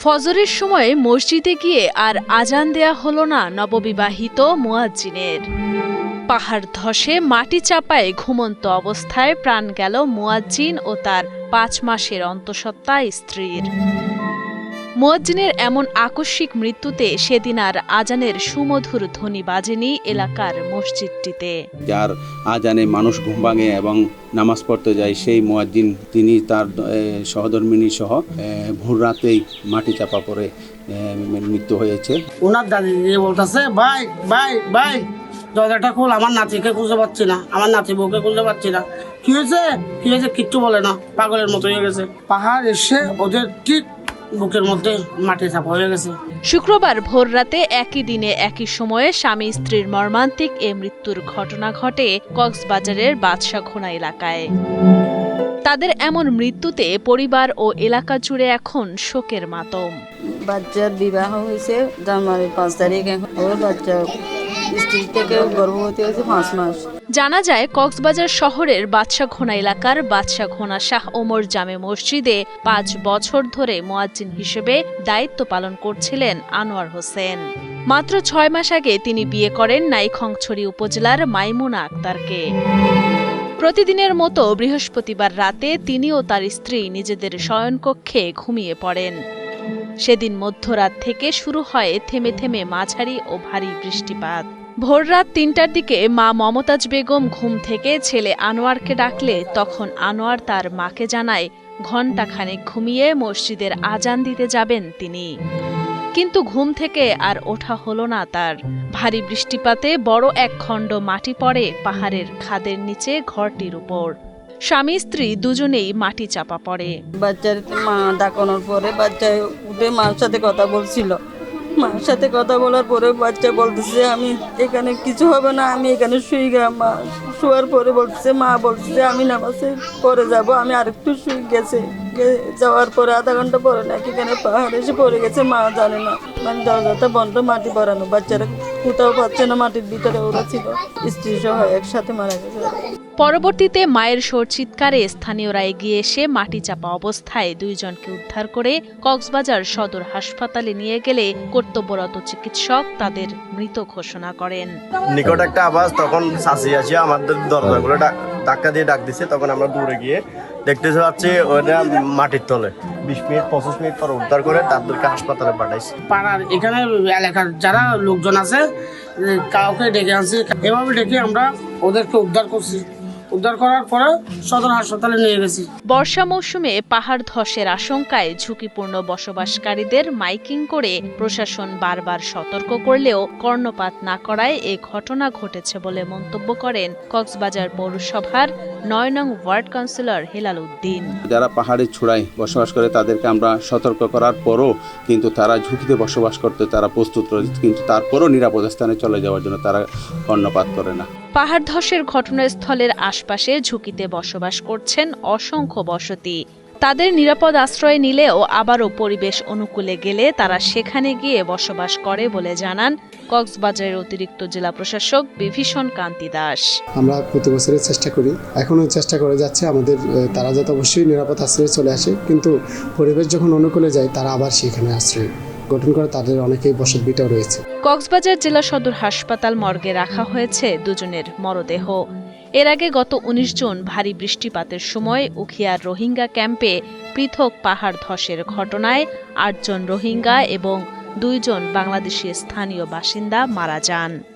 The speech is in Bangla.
ফজরের সময় মসজিদে গিয়ে আর আজান দেয়া হলো না নববিবাহিত মুয়াজ্জিনের। পাহাড় ধসে মাটি চাপায় ঘুমন্ত অবস্থায় প্রাণ গেল মুয়াজ্জিন ও তার ৫ মাসের অন্তঃসত্ত্বা স্ত্রীর। মুয়াজ্জিনের এমন আকস্মিক মৃত্যুতে সেদিন আর আজানের সুমধুর ধ্বনি বাজেনি এলাকার মসজিদটিতে। যার আজানে মানুষ ঘুম ভাঙে এবং নামাজ পড়তে যায়, সেই মুয়াজ্জিন তিনি তার সহধর্মিণী সহ ভোর রাতেই মাটি চাপা পড়ে মৃত্যু হয়েছে। ওনার দাদি বলতেছে, ভাই ভাই ভাই দরজাটা খোল, আমার নাতিকে খুঁজে পাচ্ছি না, আমার নাতি বউকে খুঁজে পাচ্ছি না। কি হয়েছে কিচ্ছু বলে না, পাগলের মতো হয়ে গেছে। পাহাড় এসে ওদের ঠিক বুকের মধ্যে মাটি চাপা হয়ে গেছে। শুক্রবার ভোর রাতে একই দিনে একই সময়ে স্বামী স্ত্রীর মর্মান্তিক এ মৃত্যুর ঘটনা ঘটে কক্সবাজারের বাদশাঘোনা এলাকায়। তাদের এমন মৃত্যুতে পরিবার ও এলাকা জুড়ে এখন শোকের মাতম। বাচ্চার বিবাহ হয়েছে জানুয়ারির ৫ তারিখে, ওর বাচ্চা স্ত্রী থেকে গর্ভবতী হয়েছে ৫ মাস। জানা যায় কক্সবাজার শহরের বাদশাঘোনা এলাকার বাদশাঘোনা শাহ ওমর জামে মসজিদে ৫ বছর ধরে মুয়াজ্জিন হিসেবে দায়িত্ব পালন করছিলেন আনোয়ার হোসেন। মাত্র ৬ মাস আগে তিনি বিয়ে করেন নাইখংছড়ি উপজেলার মাইমুনা আক্তারকে। প্রতিদিনের মতো বৃহস্পতিবার রাতে তিনি ও তার স্ত্রী নিজেদের শয়নকক্ষে ঘুমিয়ে পড়েন। সেদিন মধ্যরাত থেকে শুরু হয় থেমে থেমে মাঝারি ও ভারী বৃষ্টিপাত। ভোররাত ৩টার দিকে মা মমতাজ বেগম ঘুম থেকে ছেলে আনোয়ারকে ডাকলে তখন আনোয়ার তার মাকে জানায় ঘণ্টাখানেক ঘুমিয়ে মসজিদের আজান দিতে যাবেন তিনি। কিন্তু ঘুম থেকে আর ওঠা হলো না তার। ভারী বৃষ্টিপাতে বড় এক খণ্ড মাটি পড়ে পাহাড়ের খাদের নিচে ঘরটির উপর। স্বামী স্ত্রী দুজনেই মাটি চাপা পড়ে। বাচ্চার মা ডাকানোর পরে বাচ্চা উঠে মার সাথে কথা বলছিল। মার সাথে কথা বলার পরে বাচ্চা বলতেছে, আমি এখানে কিছু হবে না, আমি এখানে শুই গেলাম। মা শোয়ার পরে বলতেছে, মা বলতেছে আমি নামাজে পরে যাব। আমি আরেকটু শুই গেছে, যাওয়ার পরে আধা ঘন্টা পরে নাকি এখানে পাহাড় এসে পড়ে গেছে, মা জানে না। মানে দরজাটা বন্ধ, মাটি ভরানো, বাচ্চারা কোথাও পাচ্ছে না, মাটির ভিতরে ওরা ছিল, স্ত্রী সহ একসাথে মারা গেছে। পরবর্তীতে মায়ের সোর চিৎকারে স্থানীয়রা এগিয়ে এসে মাটি চাপা অবস্থায় ২ জনকে উদ্ধার করে কক্সবাজার সদর হাসপাতালে নিয়ে গেলে কর্তব্যরত চিকিৎসক তাদের মৃত ঘোষণা করেন। নিকট একটা আওয়াজ, তখন শাসি আসিয়া আমাদের দরজাগুলো ধাক্কা দিয়ে ডাক দিছে। তখন আমরা দূরে গিয়ে দেখতে পাচ্ছি ওটা মাটির তলে। ২০ মিনিট ২৫ মিনিট পর উদ্ধার করে তাদেরকে হাসপাতালে পাঠাইছে। পাড়ার এখানে এলাকার যারা লোকজন আছে কাউকে ডেকে আনছি, এভাবে ডেকে আমরা ওদেরকে উদ্ধার করছি। উদ্ধার করার পরে সদর হাসপাতালে নিয়ে গেছি। বর্ষা মৌসুমে পাহাড় ধসের আশঙ্কায় ঝুঁকিপূর্ণ বসবাসকারীদের মাইকিং করে প্রশাসন বারবার সতর্ক করলেও কর্ণপাত না করায় এ ঘটনা ঘটেছে বলে মন্তব্য করেন কক্সবাজার পৌরসভার ৯ নং ওয়ার্ড কাউন্সিলর হেলাল উদ্দিন। যারা পাহাড়ের চূড়ায় বসবাস করে তাদেরকে আমরা সতর্ক করার পরও কিন্তু তারা ঝুঁকিতে বসবাস করতে তারা প্রস্তুত রয়েছে, কিন্তু তারপরও নিরাপদ স্থানে চলে যাওয়ার জন্য তারা কর্ণপাত করে না। পাহাড় ধসের ঘটনাস্থলের আশপাশে ঝুঁকিতে বসবাস করছেন অসংখ্য বসতি। তাদের নিরাপদ আশ্রয় নিলেও আবারও পরিবেশ অনুকূলে গেলে তারা সেখানে গিয়ে বসবাস করে বলে জানান কক্সবাজারের অতিরিক্ত জেলা প্রশাসক বিভীষণ কান্তি দাস। আমরা প্রতি বছরের চেষ্টা করি, এখনও চেষ্টা করে যাচ্ছে আমাদের, তারা যাতে অবশ্যই নিরাপদ আশ্রয়ে চলে আসে, কিন্তু পরিবেশ যখন অনুকূলে যায় তারা আবার সেখানে আশ্রয় গঠন করে, তাদের অনেকেই বসতভিটাও রয়েছে। কক্সবাজার জেলা সদর হাসপাতাল মর্গে রাখা হয়েছে ২ জনের মরদেহ। এর আগে গত ১৯ জুন ভারী বৃষ্টিপাতের সময় উখিয়ার রোহিঙ্গা ক্যাম্পে পৃথক পাহাড় ধসের ঘটনায় ৮ জন রোহিঙ্গা এবং ২ জন বাংলাদেশি স্থানীয় বাসিন্দা মারা যান।